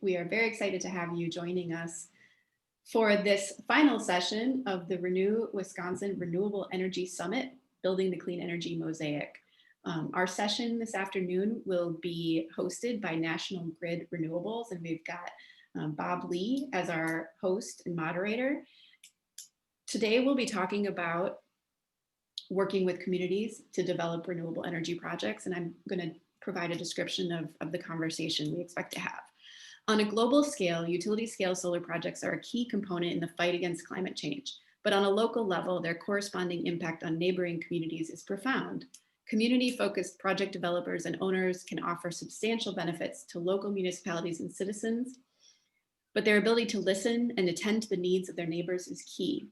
We are very excited to have you joining us for this final session of the Renew Wisconsin Renewable Energy Summit, Building the Clean Energy Mosaic. Our session this afternoon will be hosted by National Grid Renewables, and we've got Bob Lee as our host and moderator. Today we'll be talking about working with communities to develop renewable energy projects, and I'm going to provide a description of the conversation we expect to have. On a global scale, utility scale solar projects are a key component in the fight against climate change, but on a local level, their corresponding impact on neighboring communities is profound. Community-focused project developers and owners can offer substantial benefits to local municipalities and citizens, but their ability to listen and attend to the needs of their neighbors is key.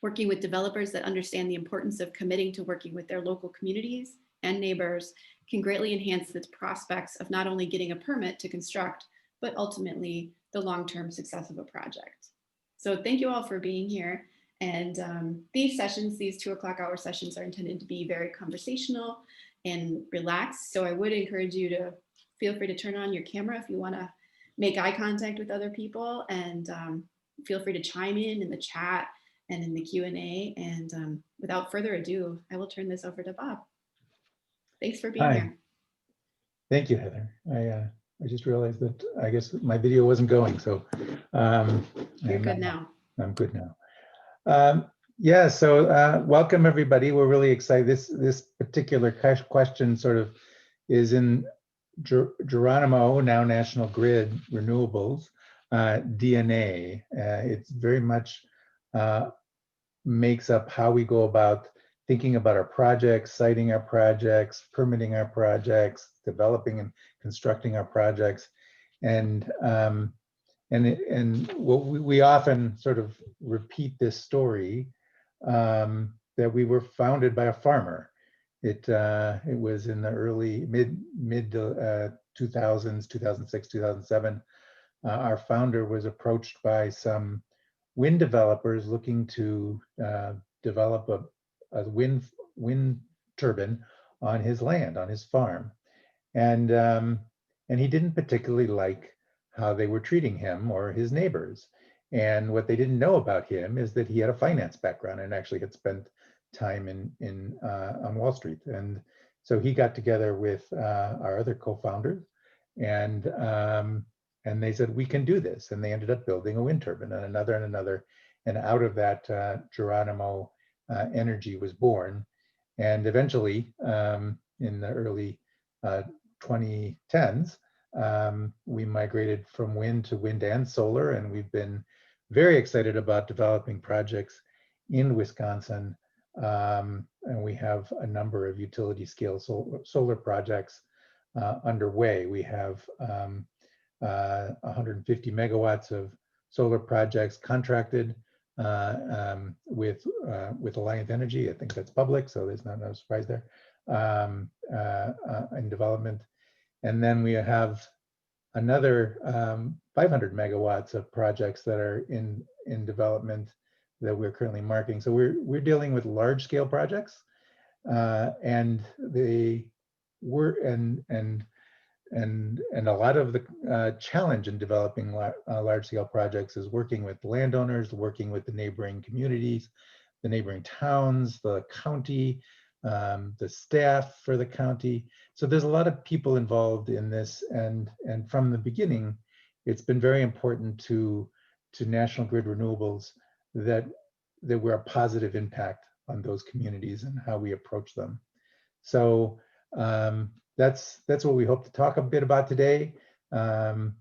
Working with developers that understand the importance of committing to working with their local communities and neighbors can greatly enhance the prospects of not only getting a permit to construct, but ultimately the long-term success of a project. So thank you all for being here. And these sessions, these 2 o'clock hour sessions, are intended to be very conversational and relaxed. So I would encourage you to feel free to turn on your camera if you want to make eye contact with other people, and feel free to chime in the chat and in the Q&A. And without further ado, I will turn this over to Bob. Thanks for being here. Thank you, Heather. I just realized that I guess my video wasn't going, so you're good now. I'm good now. Yeah, so welcome everybody. We're really excited. This particular question sort of is in Geronimo, now National Grid Renewables, DNA. It's very much makes up how we go about thinking about our projects, siting our projects, permitting our projects, developing and constructing our projects, and what we often sort of repeat this story that we were founded by a farmer. It was in the early mid 2000s, 2006, 2007. Our founder was approached by some wind developers looking to develop a wind turbine on his land, on his farm, and he didn't particularly like how they were treating him or his neighbors. And what they didn't know about him is that he had a finance background and actually had spent time on Wall Street. And so he got together with our other co-founders, and they said, we can do this. And they ended up building a wind turbine and another and another. And out of that, Geronimo Energy was born. And eventually, in the early 2010s, we migrated from wind to wind and solar, and we've been very excited about developing projects in Wisconsin. And we have a number of utility scale solar projects underway. We have 150 megawatts of solar projects contracted with Alliant Energy. I think that's public, so there's no surprise there, in development. And then we have another 500 megawatts of projects that are in development that we're currently marketing. So we're dealing with large scale projects, and they were and a lot of the challenge in developing large scale projects is working with landowners, working with the neighboring communities, the neighboring towns, the county, the staff for the county. So there's a lot of people involved in this, and from the beginning, it's been very important to National Grid Renewables that we're a positive impact on those communities and how we approach them. So that's what we hope to talk a bit about today. And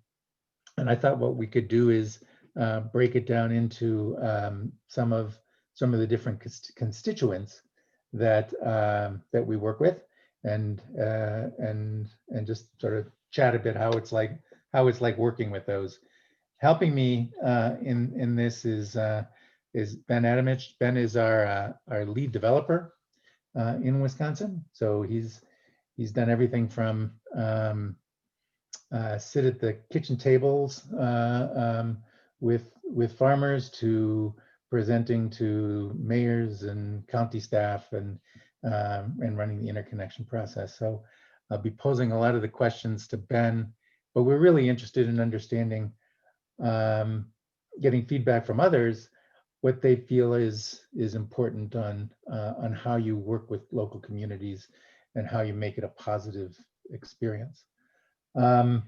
I thought what we could do is break it down into some of the different constituents that we work with, and just sort of chat a bit how it's like working with those. Helping me in this is Ben Adamich. Ben is our lead developer in Wisconsin. So he's done everything from sit at the kitchen tables with farmers to presenting to mayors and county staff and running the interconnection process. So I'll be posing a lot of the questions to Ben, but we're really interested in understanding, getting feedback from others, what they feel is important on how you work with local communities and how you make it a positive experience. By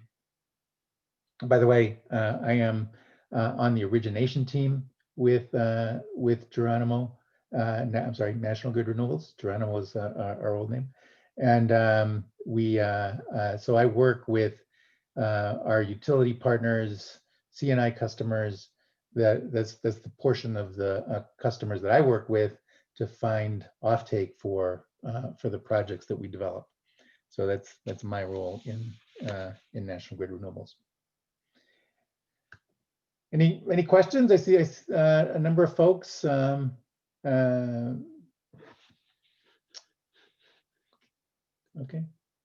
the way, I am on the origination team with Geronimo. I'm sorry, National Grid Renewables. Geronimo was our old name, and so I work with our utility partners, C&I customers. That's the portion of the customers that I work with to find offtake for the projects that we develop. So that's my role in National Grid Renewables. Any questions? I see a number of folks. Okay.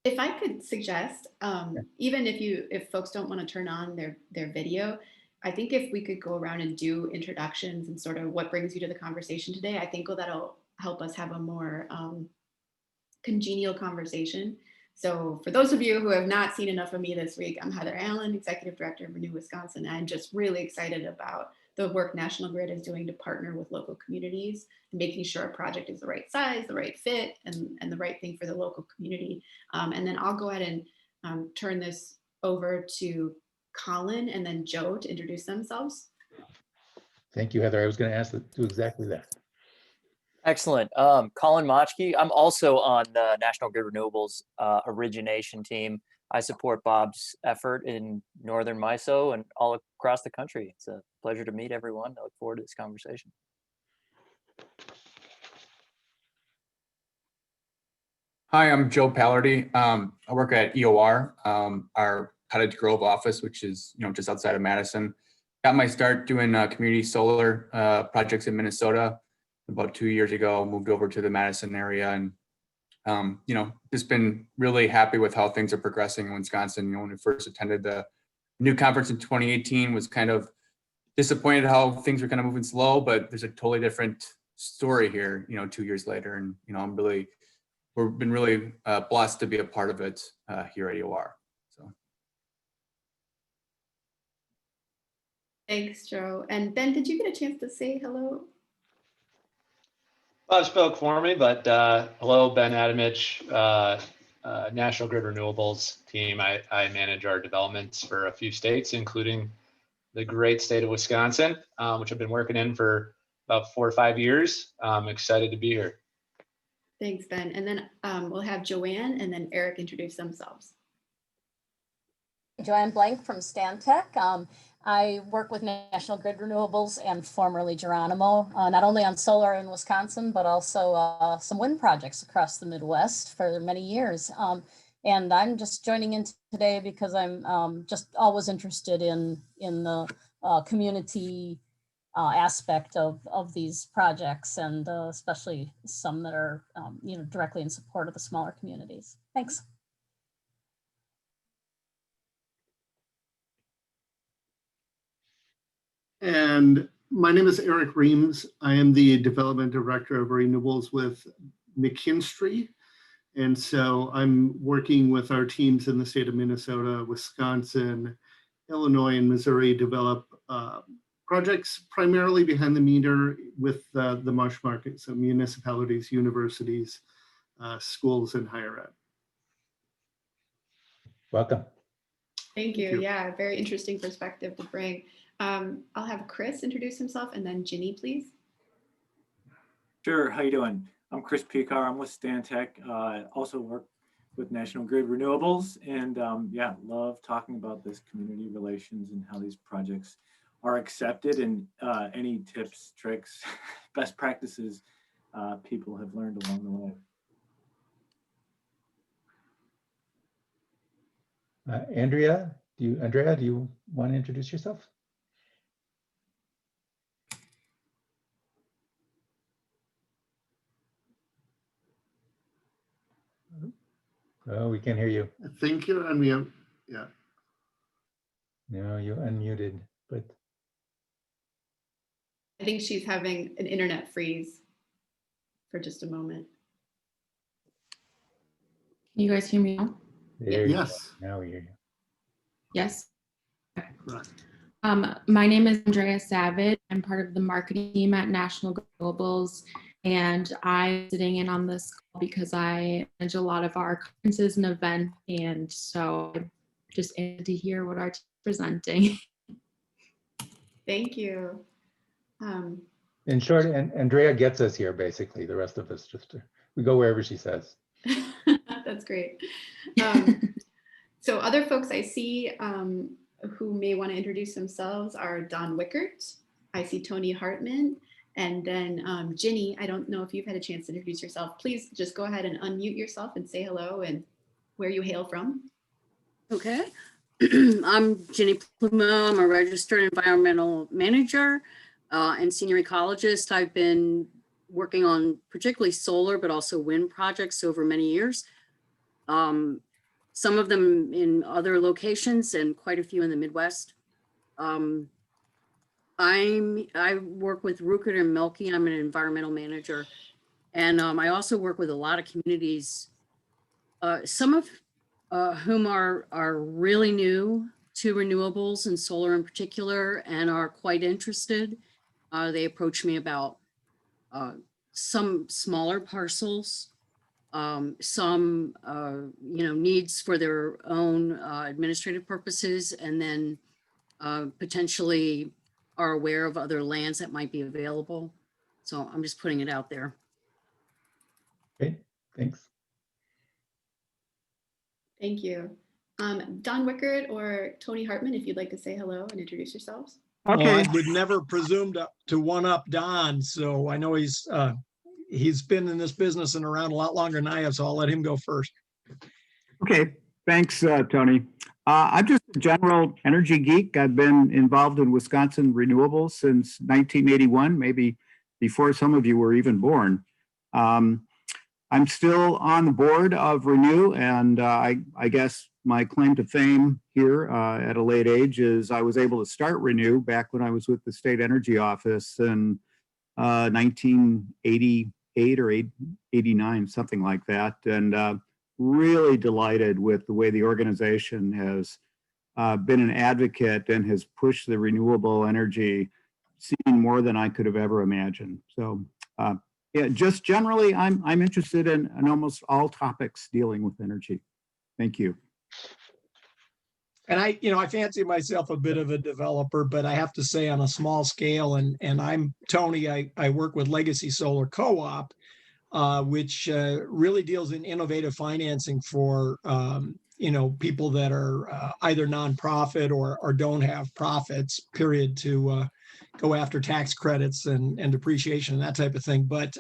If I could suggest, even if folks don't want to turn on their video, I think if we could go around and do introductions and sort of what brings you to the conversation today, I think that'll help us have a more congenial conversation. So for those of you who have not seen enough of me this week, I'm Heather Allen, Executive Director of Renew Wisconsin. And I'm just really excited about the work National Grid is doing to partner with local communities and making sure a project is the right size, the right fit, and the right thing for the local community. And then I'll go ahead and turn this over to Colin and then Joe to introduce themselves. Thank you, Heather. I was going to ask to do exactly that. Excellent. Colin Motchke. I'm also on the National Grid Renewables origination team. I support Bob's effort in Northern MISO and all across the country. It's a pleasure to meet everyone. I look forward to this conversation. Hi, I'm Joe Pallardy. I work at EOR, our Cottage Grove office, which is just outside of Madison. Got my start doing community solar projects in Minnesota about 2 years ago. Moved over to the Madison area, and just been really happy with how things are progressing in Wisconsin. When we first attended the new conference in 2018, was kind of disappointed how things were kind of moving slow, but there's a totally different story here 2 years later, and we've been really blessed to be a part of it here at EOR. So. Thanks, Joe. And Ben, did you get a chance to say hello? Bob spoke for me, but hello, Ben Adamich, National Grid Renewables team. I manage our developments for a few states, including the great state of Wisconsin, which I've been working in for about 4 or 5 years. I'm excited to be here. Thanks, Ben. And then we'll have Joanne and then Eric introduce themselves. Joanne Blank from Stantec. I work with National Grid Renewables and formerly Geronimo, not only on solar in Wisconsin, but also some wind projects across the Midwest for many years. And I'm just joining in today because I'm just always interested in the community aspect of these projects, and especially some that are directly in support of the smaller communities. Thanks. And my name is Eric Reams. I am the Development Director of Renewables with McKinstry. And so I'm working with our teams in the state of Minnesota, Wisconsin, Illinois, and Missouri develop projects primarily behind the meter with the MUSH market, so municipalities, universities, schools, and higher ed. Welcome. Thank you. Yeah, very interesting perspective to bring. I'll have Chris introduce himself and then Ginny, please. Sure. How you doing? I'm Chris Picar. I'm with Stantec. Also work with National Grid Renewables, and yeah, love talking about this community relations and how these projects are accepted, and any tips, tricks, best practices people have learned along the way. Andrea, do you want to introduce yourself? Oh, we can't hear you. I think you're unmuted. Yeah. No, you unmuted, but. I think she's having an internet freeze for just a moment. Can you guys hear me now? There Yes. you go. Now we hear you. Yes. Right. My name is Andrea Savage. I'm part of the marketing team at National Renewables, and I'm sitting in on this call because I manage a lot of our conferences and events, and so I'm just interested to hear what our team is presenting. Thank you. In short, and Andrea gets us here, basically. The rest of us we go wherever she says. That's great. So other folks I see who may want to introduce themselves are Don Wickert. I see Tony Hartman, and then Ginny. I don't know if you've had a chance to introduce yourself. Please just go ahead and unmute yourself and say hello and where you hail from. Okay. I'm Ginny Plumo. I'm a registered environmental manager and senior ecologist. I've been working on particularly solar, but also wind projects over many years. Some of them in other locations and quite a few in the Midwest. I work with Rukert and Melky. I'm an environmental manager. And I also work with a lot of communities, some of whom are really new to renewables and solar in particular and are quite interested. They approach me about some smaller parcels, some needs for their own administrative purposes, and then potentially are aware of other lands that might be available. So I'm just putting it out there. Okay, thanks. Thank you. Don Wickert or Tony Hartman, if you'd like to say hello and introduce yourselves. Okay. Well, I would never presume to one up Don, so I know he's been in this business and around a lot longer than I have, so I'll let him go first. Okay, thanks, Tony. I'm just a general energy geek. I've been involved in Wisconsin renewables since 1981, maybe before some of you were even born. I'm still on the board of Renew, and I guess my claim to fame here at a late age is I was able to start Renew back when I was with the State Energy Office in 1988 or 89, something like that, and really delighted with the way the organization has been an advocate and has pushed the renewable energy scene more than I could have ever imagined. So yeah, just generally, I'm interested in almost all topics dealing with energy. Thank you. And I fancy myself a bit of a developer, but I have to say on a small scale, and I'm Tony, I work with Legacy Solar Co-op, which really deals in innovative financing for, people that are either nonprofit or don't have profits, period, to go after tax credits and depreciation and that type of thing. But,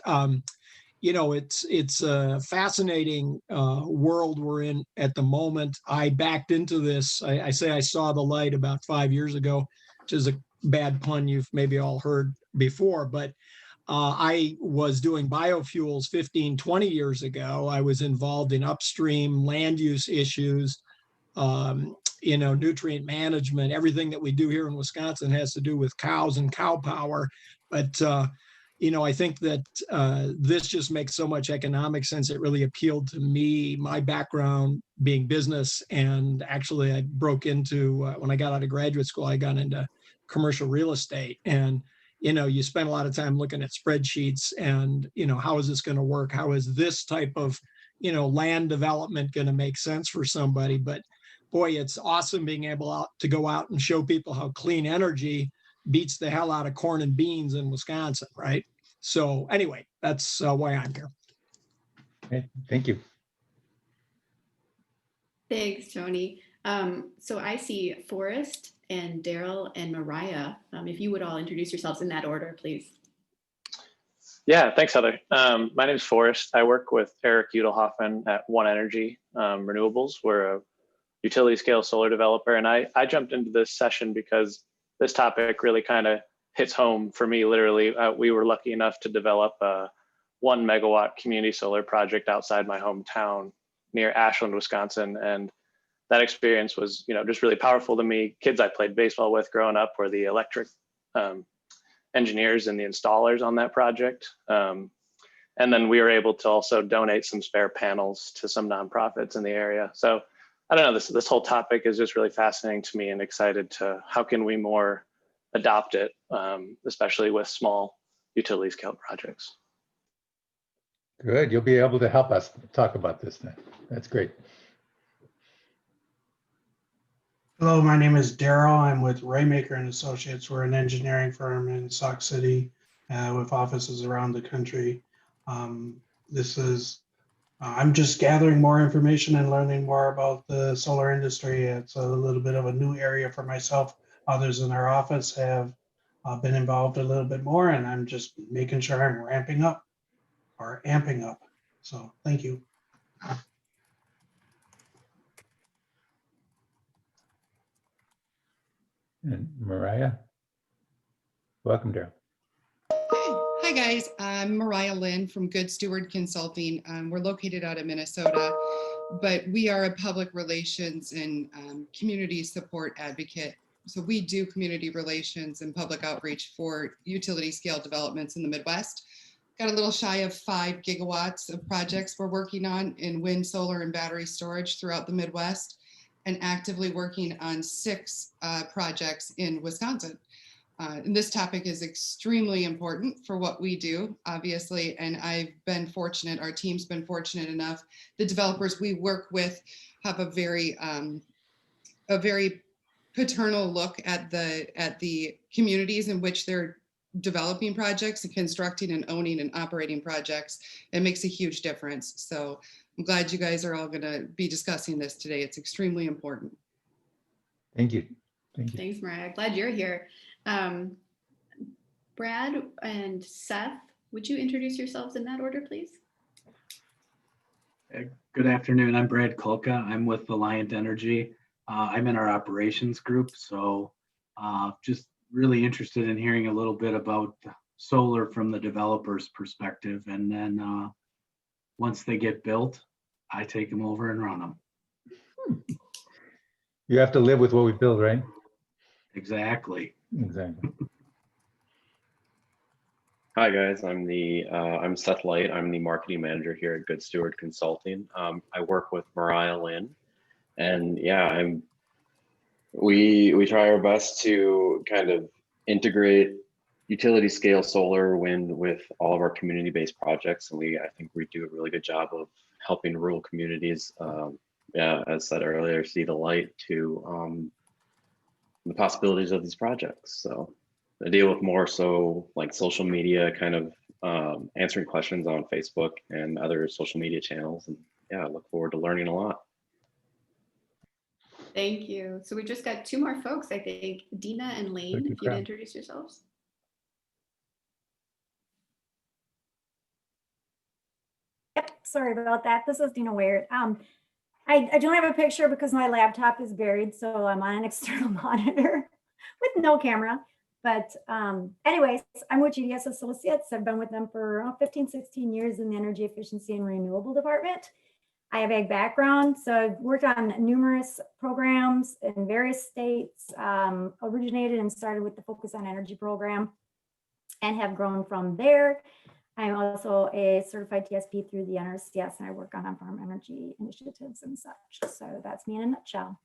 it's a fascinating world we're in at the moment. I backed into this. I say I saw the light about 5 years ago, which is a bad pun you've maybe all heard before, but I was doing biofuels 15, 20 years ago. I was involved in upstream land use issues, nutrient management. Everything that we do here in Wisconsin has to do with cows and cow power. But, I think that this just makes so much economic sense. It really appealed to me, my background being business. And actually, I broke into, when I got out of graduate school, I got into commercial real estate. And you spend a lot of time looking at spreadsheets and, how is this going to work? How is this type of, land development going to make sense for somebody? But boy, it's awesome being able to go out and show people how clean energy beats the hell out of corn and beans in Wisconsin, right? So anyway, that's why I'm here. Okay, thank you. Thanks, Tony. So I see Forrest and Daryl and Mariah. If you would all introduce yourselves in that order, please. Yeah, thanks, Heather. My name is Forrest. I work with Eric Udelhoffen at One Energy Renewables. We're a utility scale solar developer. And I jumped into this session because this topic really kind of hits home for me, literally. We were lucky enough to develop a 1 megawatt community solar project outside my hometown near Ashland, Wisconsin. And that experience was, just really powerful to me. Kids I played baseball with growing up were the electric engineers and the installers on that project. And then we were able to also donate some spare panels to some nonprofits in the area. So I don't know, this whole topic is just really fascinating to me, and excited to how can we more adopt it, especially with small utility scale projects. Good. You'll be able to help us talk about this then. That's great. Hello, my name is Daryl. I'm with Raymaker and Associates. We're an engineering firm in Sauk City with offices around the country. I'm just gathering more information and learning more about the solar industry. It's a little bit of a new area for myself. Others in our office have been involved a little bit more, and I'm just making sure I'm ramping up or amping up. So thank you. And Mariah, welcome, Daryl. Hi guys, I'm Mariah Lynn from Good Steward Consulting. We're located out of Minnesota, but we are a public relations and community support advocate. So we do community relations and public outreach for utility scale developments in the Midwest. Got a little shy of 5 gigawatts of projects we're working on in wind, solar, and battery storage throughout the Midwest, and actively working on 6 projects in Wisconsin. And this topic is extremely important for what we do, obviously, and I've been fortunate, our team's been fortunate enough, the developers we work with have a very paternal look at the communities in which they're developing projects and constructing and owning and operating projects. It makes a huge difference. So I'm glad you guys are all going to be discussing this today. It's extremely important. Thank you. Thank you. Thanks, Mariah. Glad you're here. Brad and Seth, would you introduce yourselves in that order, please? Good afternoon. I'm Brad Kolka. I'm with Alliant Energy. I'm in our operations group, so just really interested in hearing a little bit about solar from the developer's perspective. And then once they get built, I take them over and run them. You have to live with what we build, right? Exactly. Exactly. Hi guys, I'm Seth Light. I'm the marketing manager here at Good Steward Consulting. I work with Mariah Lynn, and yeah, we try our best to kind of integrate utility scale solar, wind with all of our community-based projects, and I think we do a really good job of helping rural communities, yeah, as said earlier, see the light to the possibilities of these projects. So I deal with more so like social media, kind of answering questions on Facebook and other social media channels. And yeah, I look forward to learning a lot. Thank you. So we just got 2 more folks, I think. Dina and Lane, if you'd introduce yourselves. Yep, sorry about that. This is Dina Ware. I don't have a picture because my laptop is buried, so I'm on an external monitor with no camera. But anyways, I'm with GDS Associates. I've been with them for 15, 16 years in the energy efficiency and renewable department. I have ag background, so I've worked on numerous programs in various states, originated and started with the Focus on Energy program and have grown from there. I'm also a certified TSP through the NRCS, and I work on farm energy initiatives and such. So that's me in a nutshell.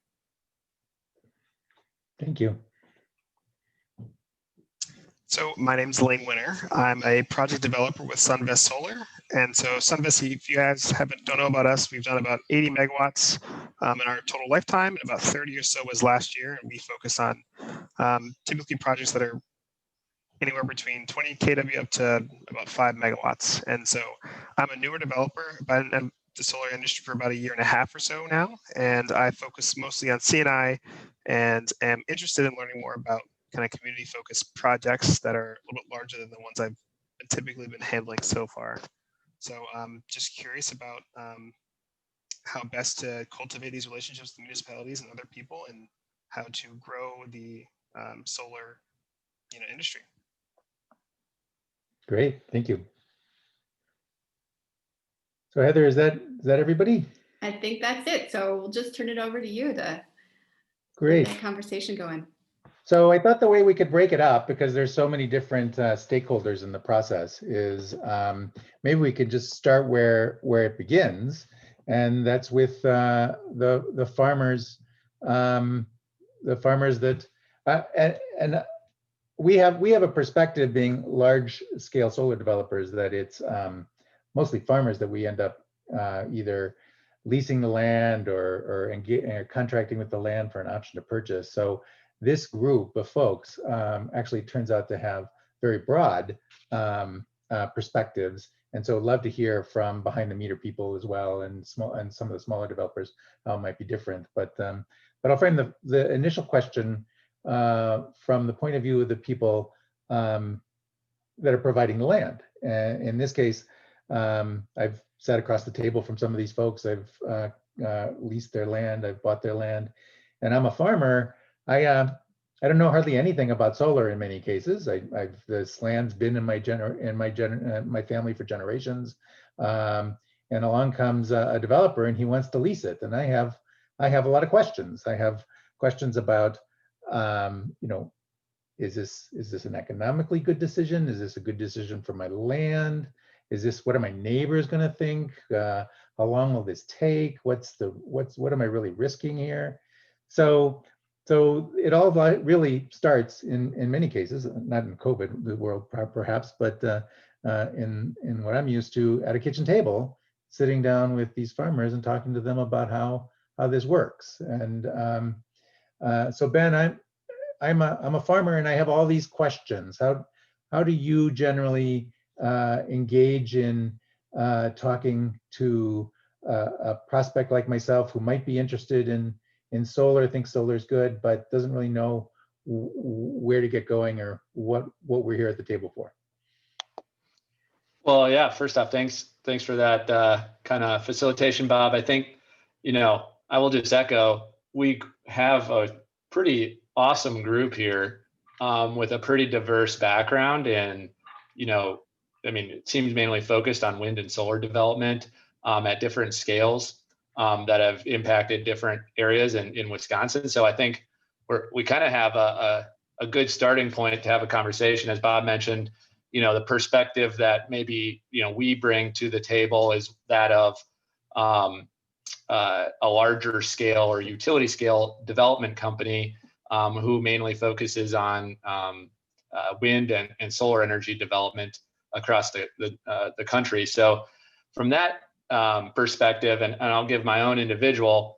Thank you. So my name is Elaine Winter. I'm a project developer with Sunvest Solar. And so Sunvest, if you guys don't know about us, we've done about 80 megawatts in our total lifetime, and about 30 or so was last year. And we focus on typically projects that are anywhere between 20 kW up to about 5 megawatts. And so I'm a newer developer. I've been in the solar industry for about 1.5 years or so now. And I focus mostly on C&I and am interested in learning more about kind of community focused projects that are a little bit larger than the ones I've typically been handling so far. So I'm just curious about how best to cultivate these relationships with municipalities and other people, and how to grow the solar industry. Great, thank you. So Heather, is that everybody? I think that's it. So we'll just turn it over to you to Great. get that conversation going. So I thought the way we could break it up, because there's so many different stakeholders in the process, is maybe we could just start where it begins and that's with the farmers, that and we have a perspective, being large scale solar developers, that it's mostly farmers that we end up either leasing the land or contracting with the land for an option to purchase. So this group of folks actually turns out to have very broad perspectives. And so I'd love to hear from behind the meter people as well, and some of the smaller developers how it might be different. But I'll frame the initial question from the point of view of the people that are providing the land. And in this case, I've sat across the table from some of these folks. I've leased their land, I've bought their land, and I'm a farmer. I don't know hardly anything about solar in many cases. This land's been in my family for generations, and along comes a developer and he wants to lease it, and I have a lot of questions. I have questions about, is this an economically good decision? Is this a good decision for my land? What are my neighbors going to think? How long will this take? What am I really risking here? So it all really starts in many cases, not in COVID the world perhaps, but in what I'm used to, at a kitchen table, sitting down with these farmers and talking to them about how this works. And so Ben, I'm a farmer and I have all these questions. How do you generally engage in talking to a prospect like myself who might be interested in solar, thinks solar is good, but doesn't really know where to get going or what we're here at the table for? Well, yeah, first off, thanks for that kind of facilitation, Bob. I think, I will just echo, we have a pretty awesome group here with a pretty diverse background. And, it seems mainly focused on wind and solar development at different scales that have impacted different areas in Wisconsin. So I think we kind of have a good starting point to have a conversation. As Bob mentioned, the perspective that maybe, we bring to the table is that of a larger scale or utility scale development company who mainly focuses on wind and solar energy development across the country. So from that perspective, and I'll give my own individual,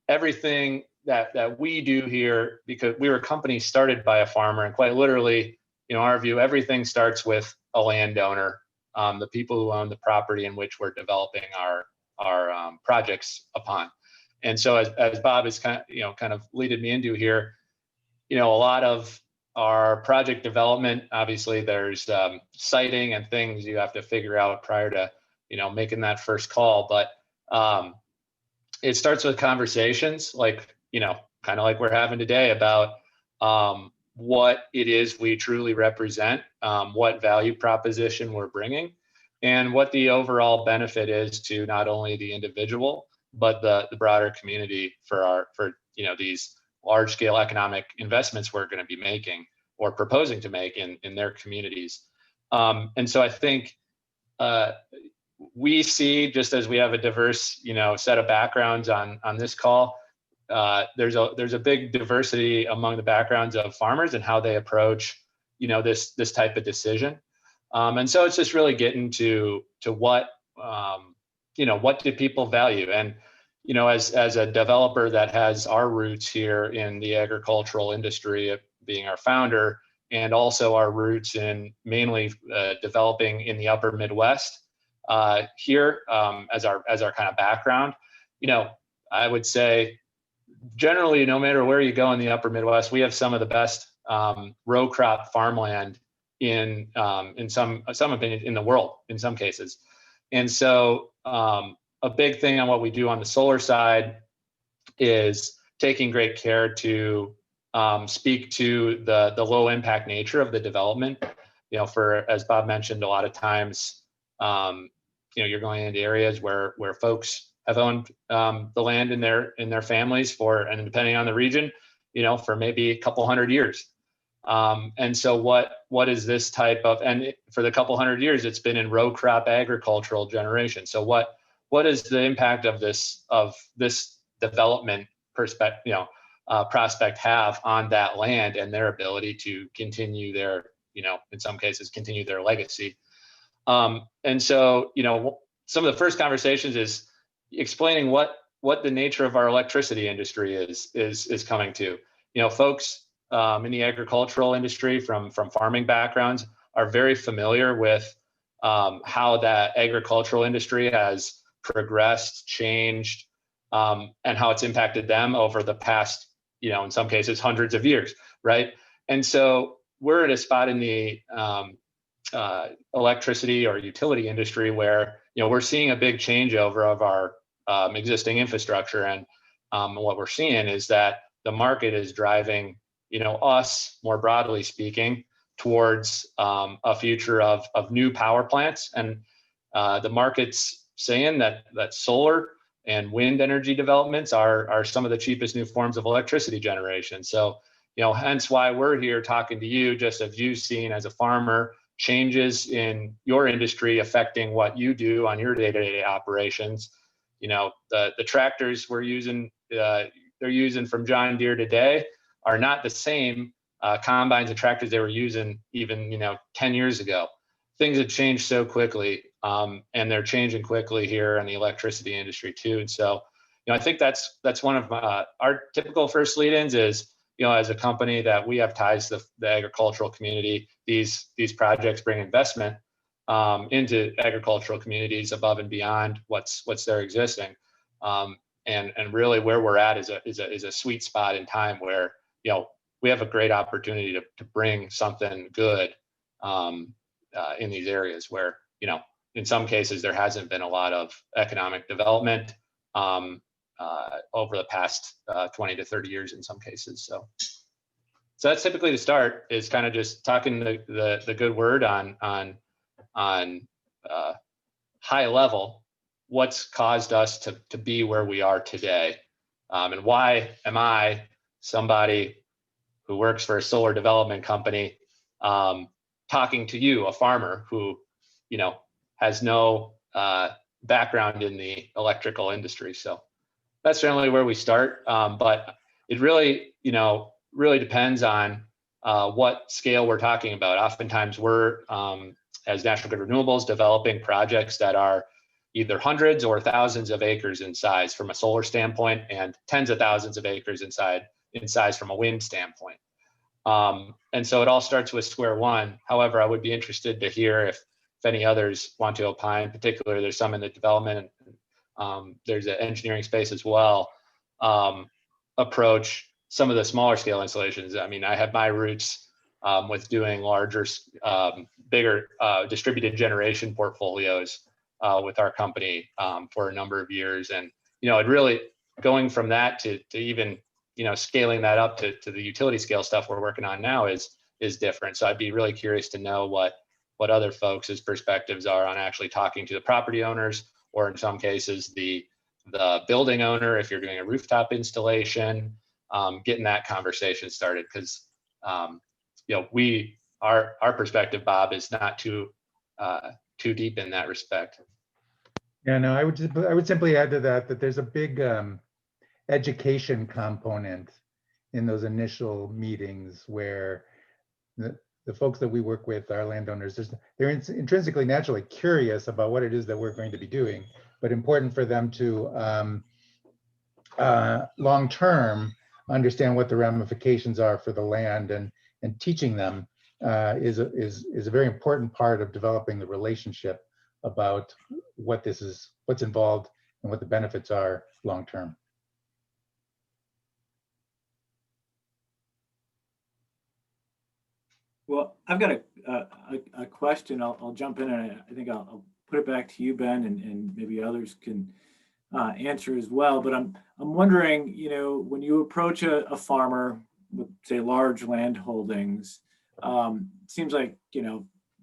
everything that we do here, because we were a company started by a farmer, and quite literally, our view, everything starts with a landowner, the people who own the property in which we're developing our projects upon. And so as Bob is kind of leading me into here, a lot of our project development, obviously there's siting and things you have to figure out prior to making that first call, but it starts with conversations like kind of like we're having today about what it is we truly represent, what value proposition we're bringing, and what the overall benefit is to not only the individual but the broader community for these large scale economic investments we're going to be making or proposing to make in their communities. And so I think we see, just as we have a diverse set of backgrounds on this call, there's a big diversity among the backgrounds of farmers and how they approach this type of decision. And so it's just really getting to what what do people value. And as a developer that has our roots here in the agricultural industry, being our founder, and also our roots in mainly developing in the upper Midwest here as our kind of background, I would say generally, no matter where you go in the upper Midwest, we have some of the best row crop farmland in some opinions in the world in some cases. And so a big thing on what we do on the solar side is taking great care to speak to the low impact nature of the development. As Bob mentioned, a lot of times, you're going into areas where folks have owned the land in their families and depending on the region, for maybe a couple hundred years. And so what is this type of, and for the couple hundred years, it's been in row crop agricultural generation. So what what is the impact of this development prospect have on that land and their ability to continue their, in some cases, continue their legacy. And so, some of the first conversations is explaining what the nature of our electricity industry is coming to. Folks in the agricultural industry from farming backgrounds are very familiar with how that agricultural industry has progressed, changed, and how it's impacted them over the past, in some cases, hundreds of years, right? And so we're at a spot in the electricity or utility industry where, we're seeing a big changeover of our existing infrastructure. And what we're seeing is that the market is driving, us, more broadly speaking, towards a future of new power plants. And the market's saying that solar and wind energy developments are some of the cheapest new forms of electricity generation. So, hence why we're here talking to you, just as you've seen as a farmer, changes in your industry affecting what you do on your day-to-day operations. The tractors we're using, they're using from John Deere today are not the same combines and tractors they were using even 10 years ago. Things have changed so quickly, and they're changing quickly here in the electricity industry too. And so, I think that's one of our typical first lead-ins is, as a company that we have ties to the agricultural community, these projects bring investment into agricultural communities above and beyond what's there existing. And really where we're at is a sweet spot in time where, we have a great opportunity to bring something good in these areas where, in some cases there hasn't been a lot of economic development over the past 20 to 30 years in some cases. So that's typically the start, is kind of just talking the good word on high level, what's caused us to be where we are today, and why am I, somebody who works for a solar development company, talking to you, a farmer who, has no background in the electrical industry. So that's generally where we start. But it really, really depends on what scale we're talking about. Oftentimes we're, as National Grid Renewables, developing projects that are either hundreds or thousands of acres in size from a solar standpoint, and tens of thousands of acres in size from a wind standpoint. And so it all starts with square one. However, I would be interested to hear if any others want to opine. Particularly, there's some in the development, and there's an engineering space as well, approach some of the smaller scale installations. I mean, I have my roots with doing larger, bigger distributed generation portfolios with our company for a number of years. And, it really, going from that to even, scaling that up to the utility scale stuff we're working on now is different. So I'd be really curious to know what other folks' perspectives are on actually talking to the property owners, or in some cases the building owner, if you're doing a rooftop installation, getting that conversation started. Because our perspective, Bob, is not too deep in that respect. Yeah, no, I would simply add to that there's a big education component in those initial meetings where the folks that we work with, our landowners, they're intrinsically, naturally curious about what it is that we're going to be doing, but important for them to long-term understand what the ramifications are for the land, and teaching them is a very important part of developing the relationship about what's involved and what the benefits are long-term. Well, I've got a question. I'll jump in, and I think I'll put it back to you, Ben, and maybe others can answer as well. But I'm wondering, when you approach a farmer with, say, large land holdings, it seems like,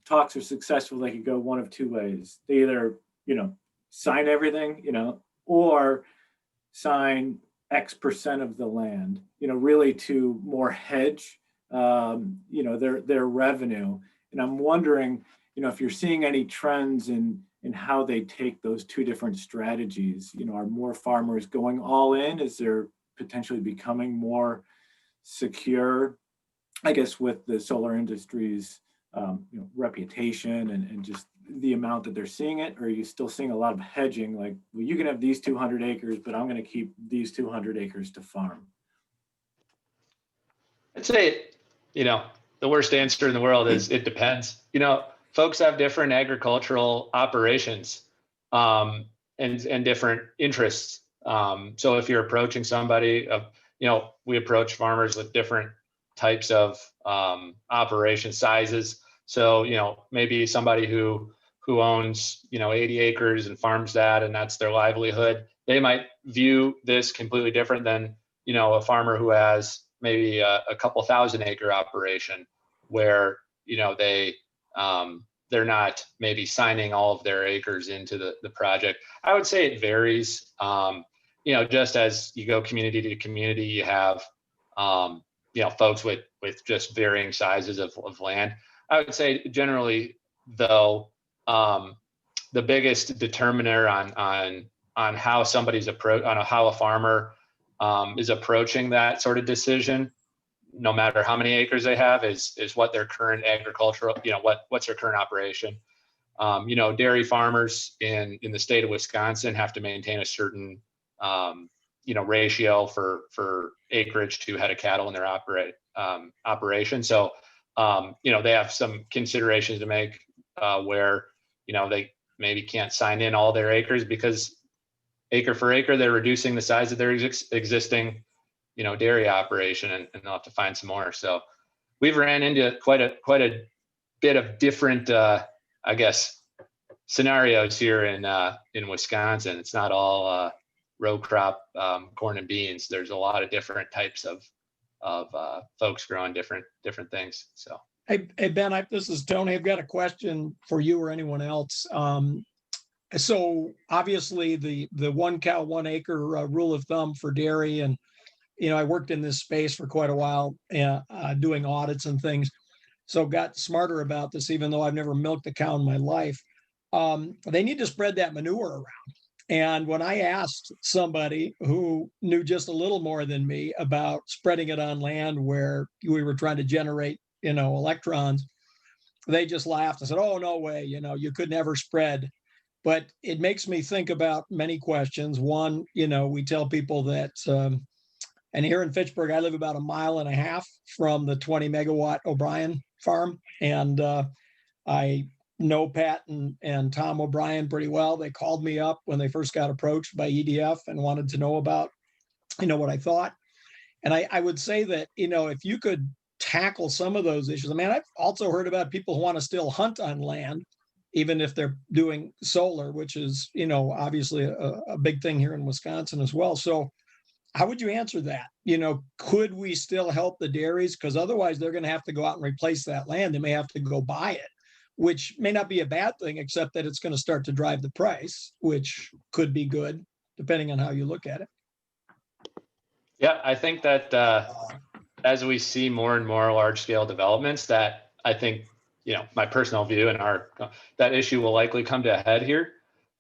talks are successful. They could go one of two ways. They either, sign everything, or sign X% of the land, really to more hedge their revenue. And I'm wondering, if you're seeing any trends in and how they take those two different strategies. You know, are more farmers going all in? Is there potentially becoming more secure, I guess, with the solar industry's reputation and just the amount that they're seeing it? Or are you still seeing a lot of hedging, like, well, you can have these 200 acres, but I'm going to keep these 200 acres to farm? I'd say, the worst answer in the world is it depends. Folks have different agricultural operations and different interests. So if you're approaching somebody, we approach farmers with different types of operation sizes. So, maybe somebody who owns, 80 acres and farms that, and that's their livelihood, they might view this completely different than, a farmer who has maybe a couple thousand acre operation where, they're not maybe signing all of their acres into the project. I would say it varies. Just as you go community to community, you have, folks with just varying sizes of land. I would say generally, though, the biggest determiner on how somebody's how a farmer is approaching that sort of decision, no matter how many acres they have, is what their current agricultural, what's their current operation. Dairy farmers in the state of Wisconsin have to maintain a certain ratio for acreage to head of cattle in their operation. So they have some considerations to make where they maybe can't sign in all their acres because acre for acre they're reducing the size of their existing dairy operation, and they'll have to find some more. So we've ran into quite a bit of different I guess scenarios here in Wisconsin. It's not all row crop corn and beans. There's a lot of different types of folks growing different things. So hey Ben, this is Tony. I've got a question for you or anyone else. So obviously the 1 cow 1 acre rule of thumb for dairy, and I worked in this space for quite a while, doing audits and things. So got smarter about this, even though I've never milked a cow in my life. They need to spread that manure around. And when I asked somebody who knew just a little more than me about spreading it on land where we were trying to generate, electrons, they just laughed and said, "Oh, no way, you could never spread." But it makes me think about many questions. One, we tell people that, and here in Fitchburg, I live about 1.5 miles from the 20 megawatt O'Brien farm. And I know Pat and Tom O'Brien pretty well. They called me up when they first got approached by EDF and wanted to know about, what I thought. And I would say that, if you could tackle some of those issues. I mean, I've also heard about people who want to still hunt on land, even if they're doing solar, which is, obviously a big thing here in Wisconsin as well. So how would you answer that? Could we still help the dairies? Because otherwise they're going to have to go out and replace that land. They may have to go buy it, which may not be a bad thing, except that it's going to start to drive the price, which could be good, depending on how you look at it. Yeah, I think that as we see more and more large scale developments, that I think, my personal view and that issue will likely come to a head here.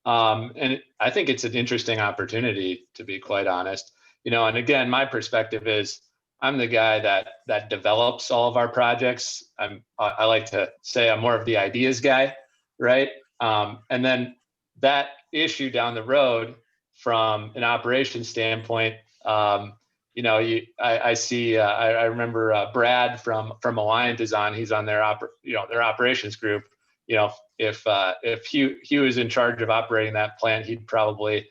And I think it's an interesting opportunity, to be quite honest. And again, my perspective is I'm the guy that develops all of our projects. I like to say I'm more of the ideas guy, right? And then that issue down the road from an operations standpoint, I see. I remember Brad from Alliant is on. He's on their operations group. If he was in charge of operating that plant, he'd probably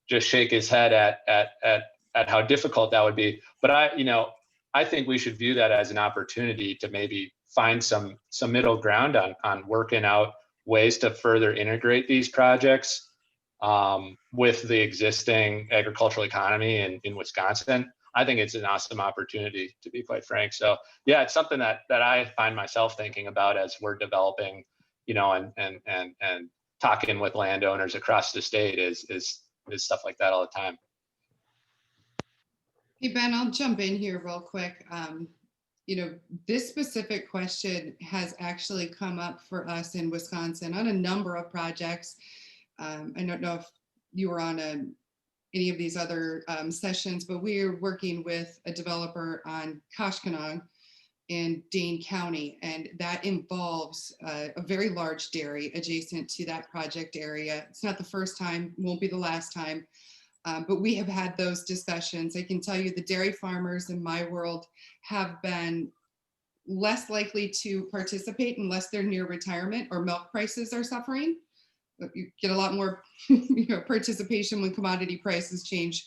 just shake his head at how difficult that would be. But I think we should view that as an opportunity to maybe find some middle ground on working out ways to further integrate these projects with the existing agricultural economy in Wisconsin. I think it's an awesome opportunity, to be quite frank. So yeah, it's something that I find myself thinking about as we're developing, and talking with landowners across the state is stuff like that all the time. Hey, Ben, I'll jump in here real quick. this specific question has actually come up for us in Wisconsin on a number of projects. I don't know if you were on any of these other sessions, but we're working with a developer on Koshkonong in Dane County, and that involves a very large dairy adjacent to that project area. It's not the first time, won't be the last time, but we have had those discussions. I can tell you the dairy farmers in my world have been less likely to participate unless they're near retirement or milk prices are suffering. You get a lot more participation when commodity prices change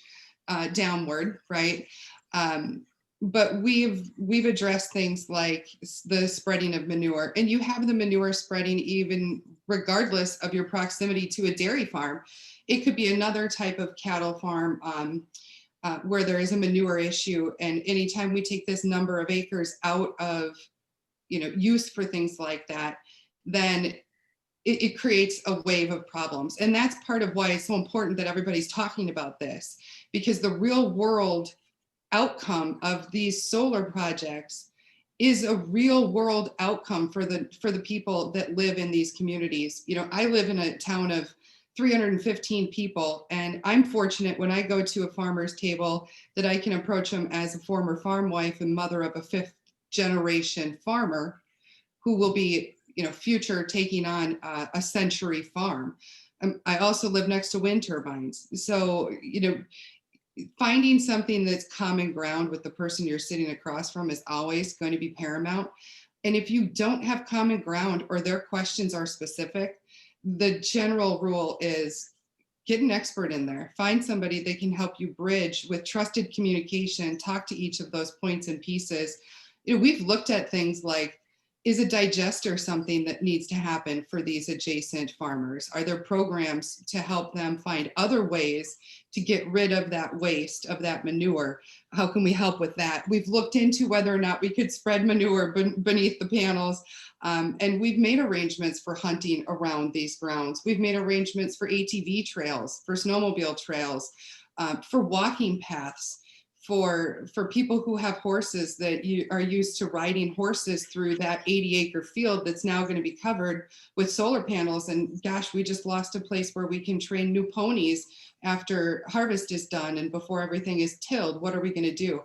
downward, right? But we've addressed things like the spreading of manure, and you have the manure spreading even regardless of your proximity to a dairy farm. It could be another type of cattle farm where there is a manure issue, and anytime we take this number of acres out of use for things like that, then it creates a wave of problems. And that's part of why it's so important that everybody's talking about this, because the real world outcome of these solar projects is a real world outcome for the people that live in these communities. I live in a town of 315 people, and I'm fortunate when I go to a farmer's table that I can approach them as a former farm wife and mother of a 5th generation farmer who will be future taking on a century farm. I also live next to wind turbines. So, finding something that's common ground with the person you're sitting across from is always going to be paramount. And if you don't have common ground or their questions are specific, the general rule is get an expert in there. Find somebody that can help you bridge with trusted communication, talk to each of those points and pieces. We've looked at things like, is a digester something that needs to happen for these adjacent farmers? Are there programs to help them find other ways to get rid of that waste, of that manure? How can we help with that? We've looked into whether or not we could spread manure beneath the panels. And we've made arrangements for hunting around these grounds. We've made arrangements for ATV trails, for snowmobile trails, for walking paths, for people who have horses that are used to riding horses through that 80-acre field that's now going to be covered with solar panels. And gosh, we just lost a place where we can train new ponies after harvest is done and before everything is tilled. What are we going to do?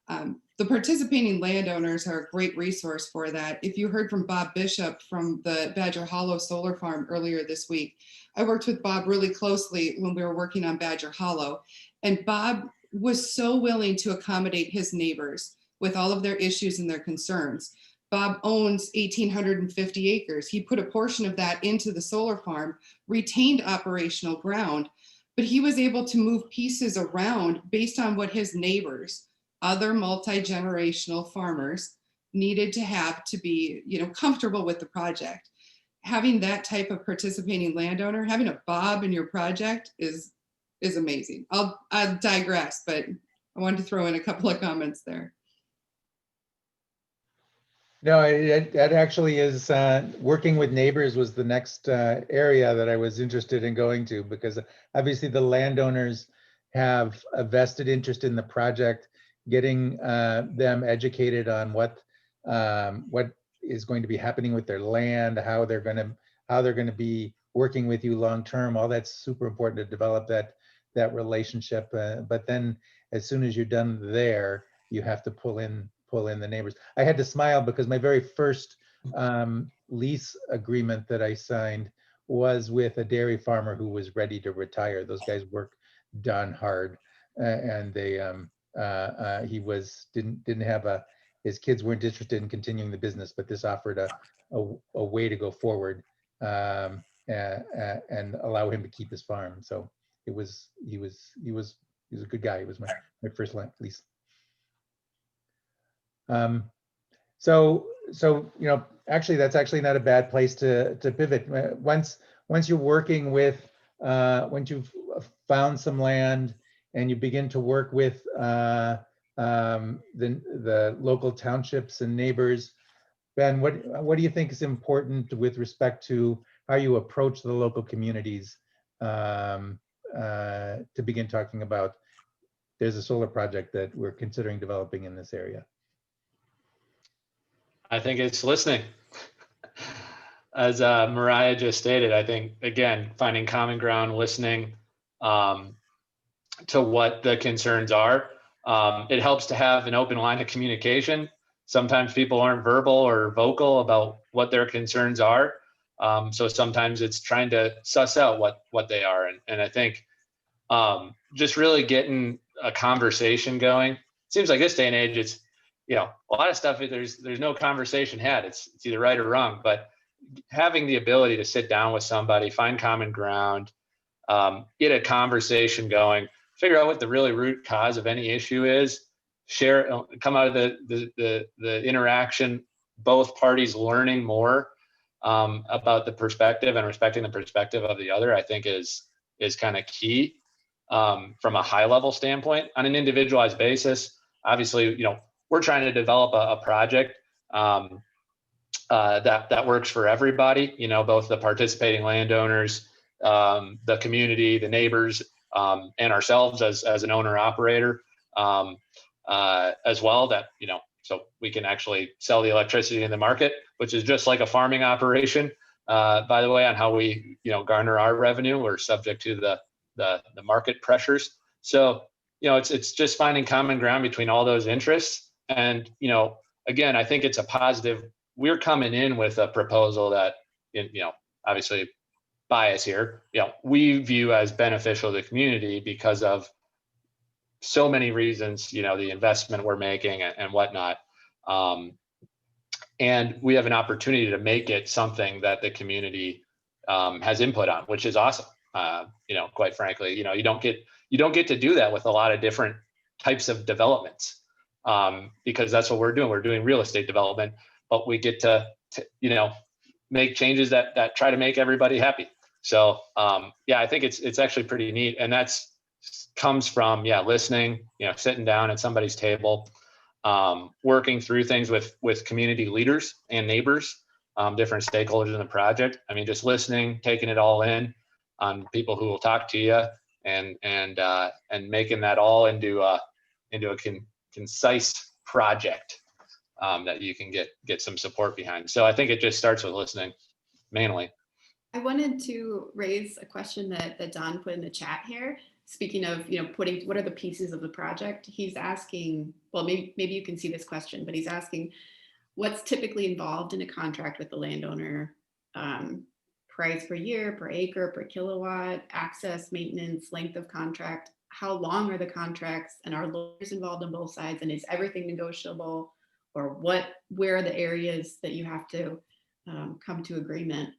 The participating landowners are a great resource for that. If you heard from Bob Bishop from the Badger Hollow Solar Farm earlier this week, I worked with Bob really closely when we were working on Badger Hollow, and Bob was so willing to accommodate his neighbors with all of their issues and their concerns. Bob owns 1,850 acres. He put a portion of that into the solar farm, retained operational ground, but he was able to move pieces around based on what his neighbors, other multi-generational farmers, needed to have to be, comfortable with the project. Having that type of participating landowner, having a Bob in your project is amazing. I'll digress, but I wanted to throw in a couple of comments there. No, that actually is, working with neighbors was the next area that I was interested in going to, because obviously the landowners have a vested interest in the project, getting them educated on what is going to be happening with their land, how they're going to be working with you long term. All that's super important to develop that relationship. But then as soon as you're done there, you have to pull in the neighbors. I had to smile because my very first lease agreement that I signed was with a dairy farmer who was ready to retire. Those guys work darn hard, and they didn't have his kids weren't interested in continuing the business, but this offered a way to go forward and allow him to keep his farm. So he was a good guy. He was my first lease. So actually that's actually not a bad place to pivot. Once you're working with, once you've found some land and you begin to work with the local townships and neighbors, Ben, what do you think is important with respect to how you approach the local communities to begin talking about there's a solar project that we're considering developing in this area? I think it's listening. As Mariah just stated, I think, again, finding common ground, listening to what the concerns are. It helps to have an open line of communication. Sometimes people aren't verbal or vocal about what their concerns are. So sometimes it's trying to suss out what they are. And I think just really getting a conversation going. Seems like this day and age, it's, you know, a lot of stuff, there's no conversation had. It's either right or wrong, but having the ability to sit down with somebody, find common ground, get a conversation going, figure out what the really root cause of any issue is, share, come out of the interaction, both parties learning more about the perspective and respecting the perspective of the other, I think is kind of key from a high level standpoint. On an individualized basis, obviously, you know, we're trying to develop a project that works for everybody, you know, both the participating landowners, the community, the neighbors, and ourselves as an owner operator as well, that, you know, so we can actually sell the electricity in the market, which is just like a farming operation, by the way, on how we, you know, garner our revenue. We're subject to the market pressures. So, you know, it's just finding common ground between all those interests. And, you know, again, I think it's a positive. We're coming in with a proposal that, you know, obviously bias here, you know, we view as beneficial to the community because of so many reasons, you know, the investment we're making and whatnot. And we have an opportunity to make it something that the community has input on, which is awesome. You know, quite frankly, you know, you don't get to do that with a lot of different types of developments because that's what we're doing. We're doing real estate development, but we get to you know, make changes that try to make everybody happy. So yeah, I think it's actually pretty neat, and that's comes from listening, you know, sitting down at somebody's table, working through things with community leaders and neighbors, different stakeholders in the project. I mean, just listening, taking it all in on people who will talk to you, and making that all into a concise project that you can get some support behind. So I think it just starts with listening, mainly. I wanted to raise a question that Don put in the chat here. Speaking of, you know, putting, what are the pieces of the project? He's asking, well, maybe you can see this question, but he's asking, what's typically involved in a contract with the landowner? Price per year, per acre, per kilowatt, access, maintenance, length of contract, how long are the contracts, and are lawyers involved on both sides, and is everything negotiable, or where are the areas that you have to come to agreement?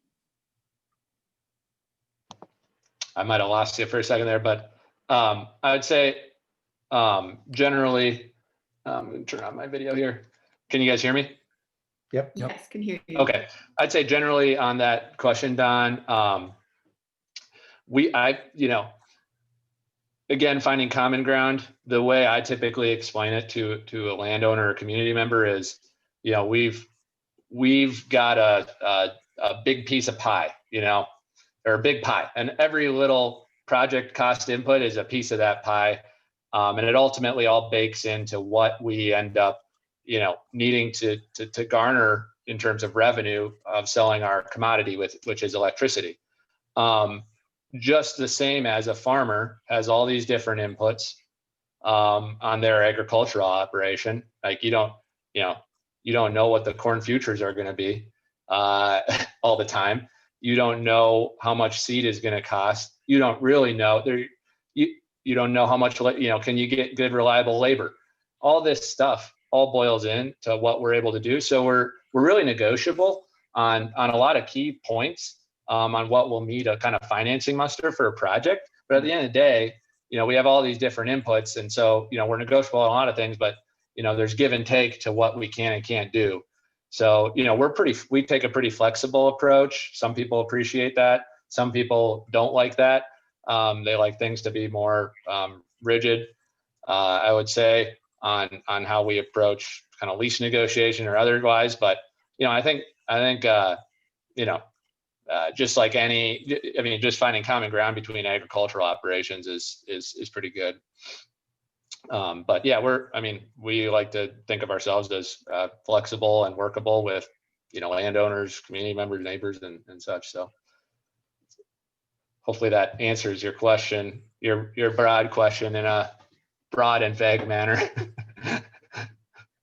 I might have lost you for a second there, but I would say generally, I'm going to turn on my video here. Can you guys hear me? Yep. Yes, can hear you. Okay. I'd say generally on that question, Don, you know, again, finding common ground, the way I typically explain it to a landowner or community member is, you know, we've got a big piece of pie, you know, or a big pie, and every little project cost input is a piece of that pie. And it ultimately all bakes into what we end up, you know, needing to garner in terms of revenue of selling our commodity which is electricity. Just the same as a farmer has all these different inputs on their agricultural operation. Like you don't know what the corn futures are going to be all the time. You don't know how much seed is going to cost. You don't really know. You don't know how much, you know, can you get good, reliable labor? All this stuff all boils in to what we're able to do. So we're really negotiable on a lot of key points on what we'll need a kind of financing muster for a project. But at the end of the day, you know, we have all these different inputs. And so, you know, we're negotiable on a lot of things, but, you know, there's give and take to what we can and can't do. So, you know, we take a pretty flexible approach. Some people appreciate that. Some people don't like that. They like things to be more rigid, I would say, on how we approach kind of lease negotiation or otherwise. But, you know, I think you know, just like just finding common ground between agricultural operations is pretty good. But yeah, we like to think of ourselves as flexible and workable with, landowners, community members, neighbors, and such. So hopefully that answers your question, your broad question in a broad and vague manner.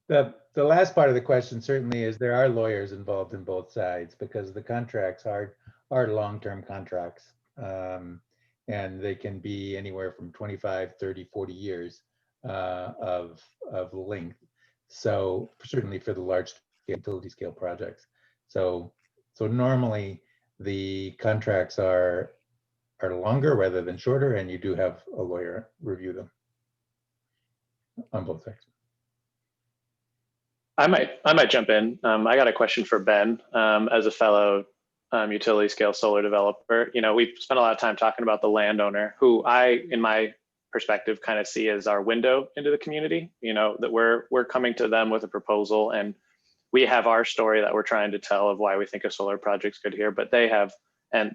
The last part of the question certainly is there are lawyers involved in both sides because the contracts are long-term contracts. And they can be anywhere from 25, 30, 40 years of length. So certainly for the large utility scale projects. So normally the contracts are longer rather than shorter, and you do have a lawyer review them on both sides. I might jump in. I got a question for Ben as a fellow utility scale solar developer. We've spent a lot of time talking about the landowner, who I, in my perspective, kind of see as our window into the community. That we're coming to them with a proposal, and we have our story that we're trying to tell of why we think a solar project's good here, but they have a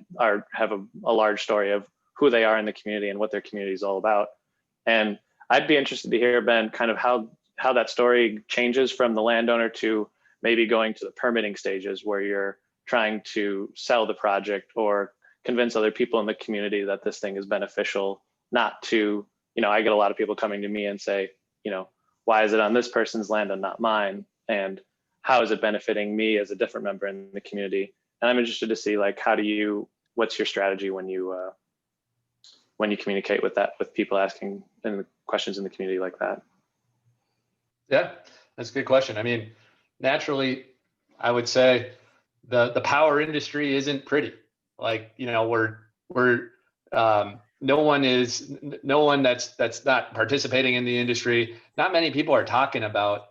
large story of who they are in the community and what their community is all about. And I'd be interested to hear, Ben, kind of how that story changes from the landowner to maybe going to the permitting stages where you're trying to sell the project or convince other people in the community that this thing is beneficial, not to, I get a lot of people coming to me and say, why is it on this person's land and not mine? And how is it benefiting me as a different member in the community? And I'm interested to see, like, what's your strategy when you communicate with people asking questions in the community like that? Yeah, that's a good question. I mean, naturally, I would say the power industry isn't pretty. Like, we're no one that's not participating in the industry. Not many people are talking about,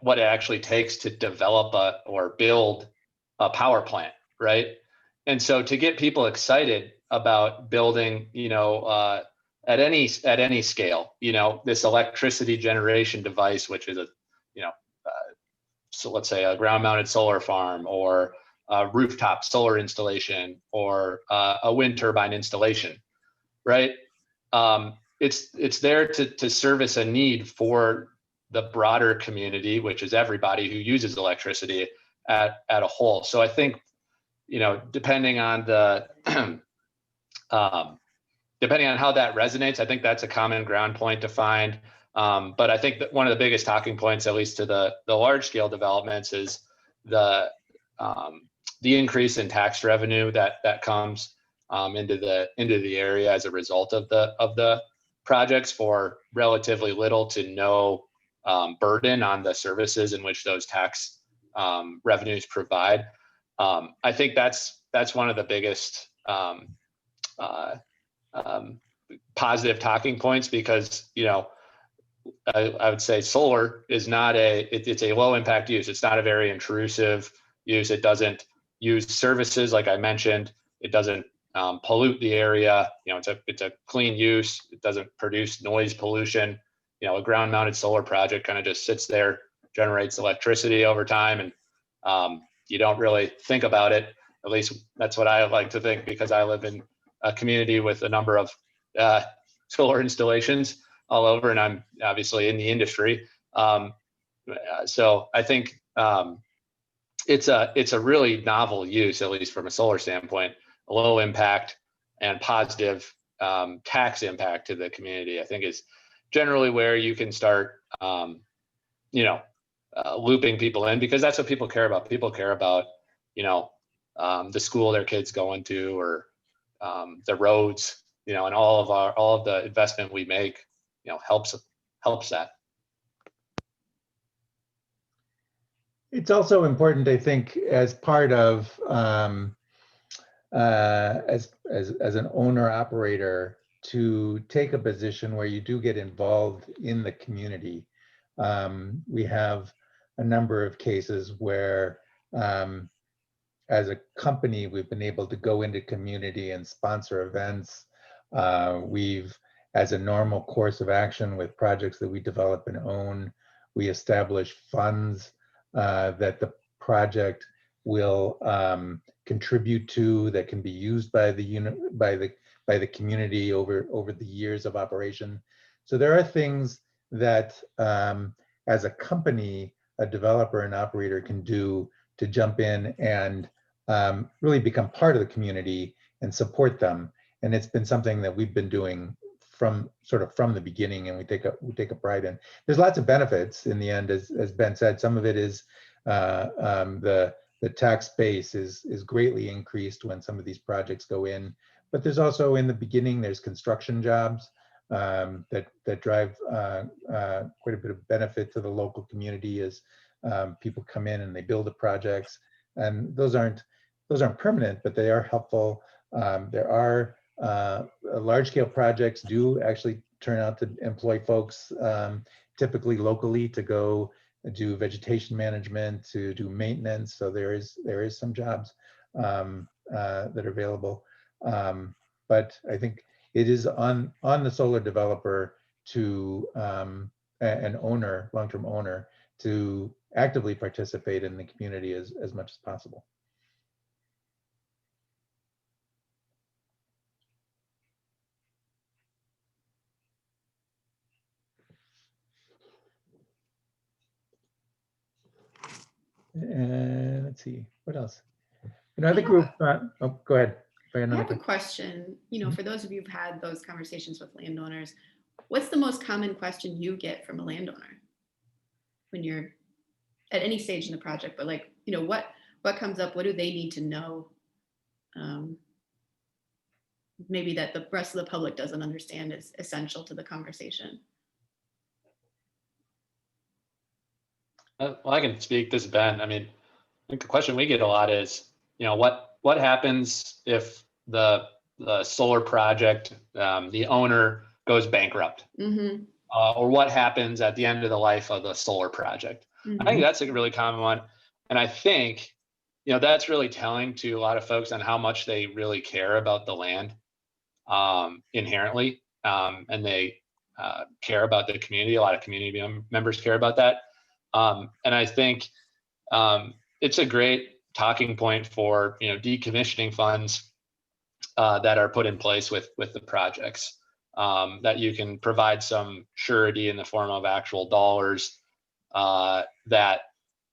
what it actually takes to develop or build a power plant, right? And so to get people excited about building, at any scale, this electricity generation device, which is so let's say a ground-mounted solar farm or a rooftop solar installation or a wind turbine installation, right? It's there to service a need for the broader community, which is everybody who uses electricity at a whole. So I think, depending on depending on how that resonates, I think that's a common ground point to find. But I think that one of the biggest talking points, at least to the large scale developments, is the increase in tax revenue that comes into the area as a result of the projects for relatively little to no burden on the services in which those tax revenues provide. I think that's one of the biggest positive talking points, because I would say solar is not it's a low impact use. It's not a very intrusive use. It doesn't use services like I mentioned. It doesn't pollute the area. It's a clean use. It doesn't produce noise pollution. A ground mounted solar project kind of just sits there, generates electricity over time, and you don't really think about it. At least that's what I like to think, because I live in a community with a number of solar installations all over, and I'm obviously in the industry. So I think it's a really novel use, at least from a solar standpoint, a low impact and positive tax impact to the community, I think is generally where you can start, looping people in, because that's what people care about. People care about, the school their kids going to, or the roads, and all of the investment we make, helps that. It's also important, I think, as part of as an owner operator, to take a position where you do get involved in the community. We have a number of cases where, as a company, we've been able to go into community and sponsor events. We've, as a normal course of action with projects that we develop and own, we establish funds that the project will contribute to, that can be used by the by the community over the years of operation. So there are things that as a company, a developer and operator can do to jump in and really become part of the community and support them. And it's been something that we've been doing from the beginning, and we take a pride in. There's lots of benefits in the end, as Ben said. Some of it is the tax base is greatly increased when some of these projects go in, but there's also, in the beginning, there's construction jobs that drive quite a bit of benefit to the local community as people come in and they build the projects, and those aren't permanent, but they are helpful. There are large-scale projects do actually turn out to employ folks, typically locally, to go do vegetation management, to do maintenance. So there is some jobs that are available, but I think it is on the solar developer to an owner, long-term owner, to actively participate in the community as much as possible. And let's see, what else? Another group, oh, go ahead. I have a question. For those of you who've had those conversations with landowners, what's the most common question you get from a landowner when you're at any stage in the project? But what comes up? What do they need to know? Maybe that the rest of the public doesn't understand is essential to the conversation. Well, I can speak. This is Ben. I mean, I think the question we get a lot is, what happens if the solar project, the owner goes bankrupt, or what happens at the end of the life of the solar project? I think that's a really common one, and I think that's really telling to a lot of folks on how much they really care about the land inherently, and they care about the community. A lot of community members care about that. And I think it's a great talking point for decommissioning funds that are put in place with the projects, that you can provide some surety in the form of actual dollars, that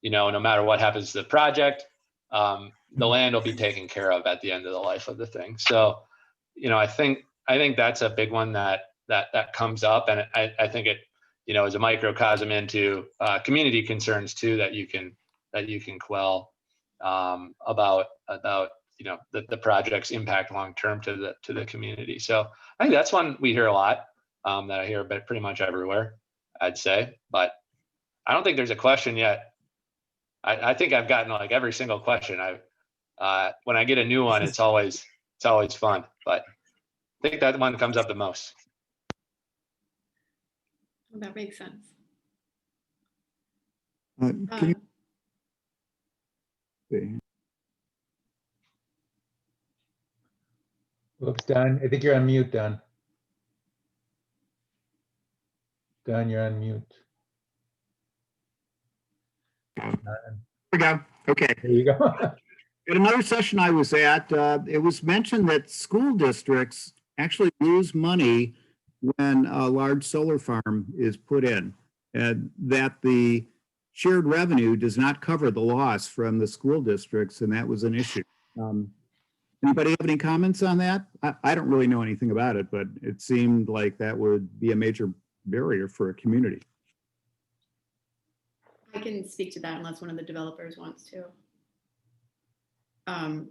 no matter what happens to the project, the land will be taken care of at the end of the life of the thing. So I think that's a big one that comes up, and I think it is a microcosm into community concerns too, that you can quell about the project's impact long term to the community. So I think that's one we hear a lot, that I hear but pretty much everywhere, I'd say. But I don't think there's a question yet. I think I've gotten like every single question. When I get a new one, it's always fun. But I think that one comes up the most. Well, that makes sense. Can you? Whoops, Don, I think you're on mute, Don. Don, you're on mute. There we go. Okay. There you go. At another session I was at, it was mentioned that school districts actually lose money when a large solar farm is put in, and that the shared revenue does not cover the loss from the school districts, and that was an issue. Anybody have any comments on that? I don't really know anything about it, but it seemed like that would be a major barrier for a community. I can speak to that unless one of the developers wants to.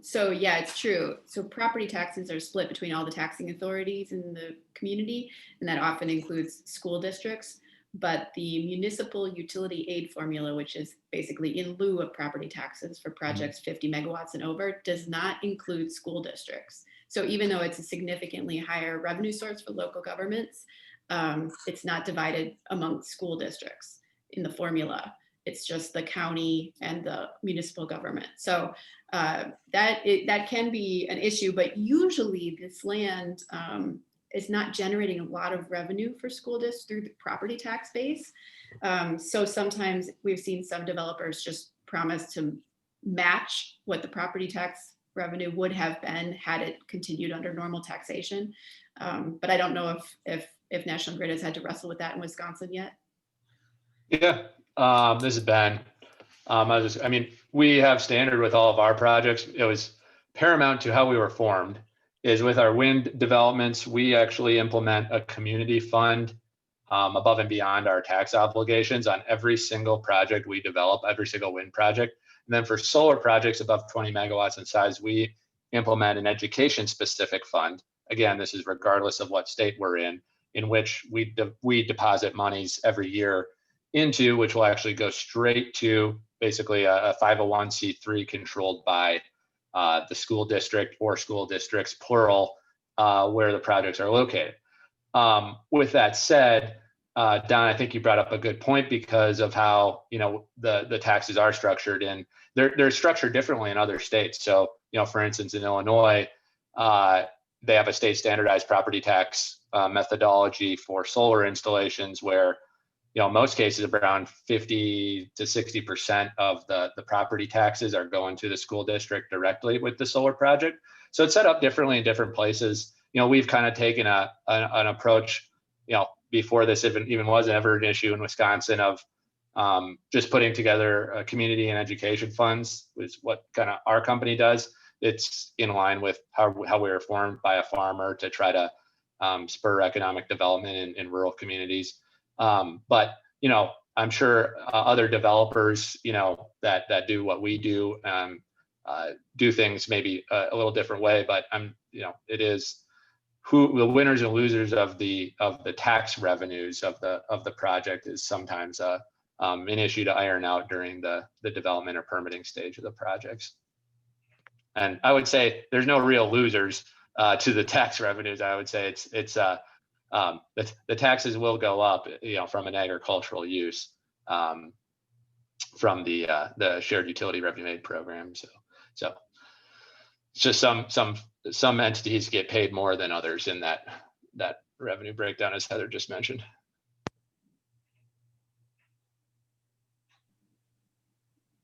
So yeah, it's true. So property taxes are split between all the taxing authorities in the community, and that often includes school districts. But the municipal utility aid formula, which is basically in lieu of property taxes for projects 50 megawatts and over, does not include school districts. So even though it's a significantly higher revenue source for local governments, it's not divided among school districts in the formula. It's just the county and the municipal government. So that can be an issue, but usually this land is not generating a lot of revenue for school districts through the property tax base. So sometimes we've seen some developers just promise to match what the property tax revenue would have been had it continued under normal taxation. But I don't know if National Grid has had to wrestle with that in Wisconsin yet. Yeah, this is Ben. I mean, we have standard with all of our projects. It was paramount to how we were formed is with our wind developments, we actually implement a community fund above and beyond our tax obligations on every single project we develop, every single wind project. And then for solar projects above 20 megawatts in size, we implement an education specific fund. Again, this is regardless of what state we're in which we deposit monies every year into, which will actually go straight to basically a 501c3 controlled by the school district or school districts, plural, where the projects are located. With that said, Don, I think you brought up a good point because of how, the taxes are structured, and they're structured differently in other states. So, for instance, in Illinois, they have a state standardized property tax methodology for solar installations where, in most cases, around 50 to 60% of the property taxes are going to the school district directly with the solar project. So it's set up differently in different places. We've kind of taken an approach, before this even was ever an issue in Wisconsin, of just putting together community and education funds, which is what kind of our company does. It's in line with how we were formed by a farmer to try to spur economic development in rural communities. But I'm sure other developers, that do what we do, do things maybe a little different way. But it is who the winners and losers of the tax revenues of the project is sometimes an issue to iron out during the development or permitting stage of the projects. And I would say there's no real losers to the tax revenues. I would say it's the taxes will go up, from an agricultural use, from the shared utility revenue aid program. So it's just some entities get paid more than others in that revenue breakdown, as Heather just mentioned.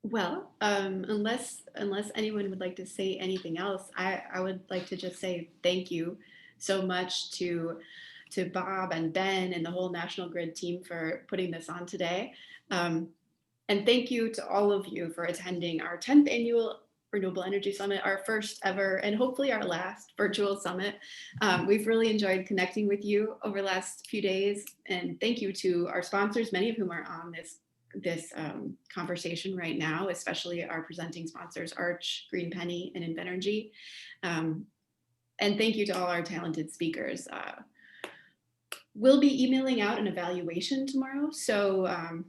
Well, unless anyone would like to say anything else, I would like to just say thank you so much to Bob and Ben and the whole National Grid team for putting this on today. And thank you to all of you for attending our 10th annual Renewable Energy Summit, our first ever and hopefully our last virtual summit. We've really enjoyed connecting with you over the last few days. And thank you to our sponsors, many of whom are on this conversation right now, especially our presenting sponsors, Arch, Green Penny, and Invenergy. And thank you to all our talented speakers. We'll be emailing out an evaluation tomorrow. So,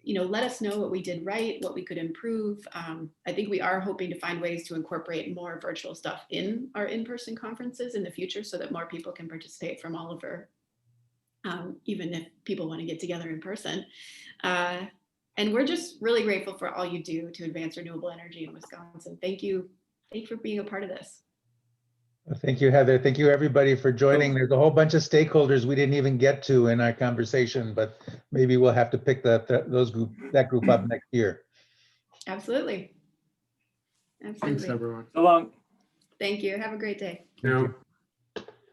let us know what we did right, what we could improve. I think we are hoping to find ways to incorporate more virtual stuff in our in-person conferences in the future so that more people can participate from all over, even if people want to get together in person. And we're just really grateful for all you do to advance renewable energy in Wisconsin. Thank you. Thank you for being a part of this. Well, thank you, Heather. Thank you, everybody, for joining. There's a whole bunch of stakeholders we didn't even get to in our conversation, but maybe we'll have to pick that group up next year. Absolutely. Absolutely. Thanks, everyone. So long. Thank you. Have a great day. Yeah.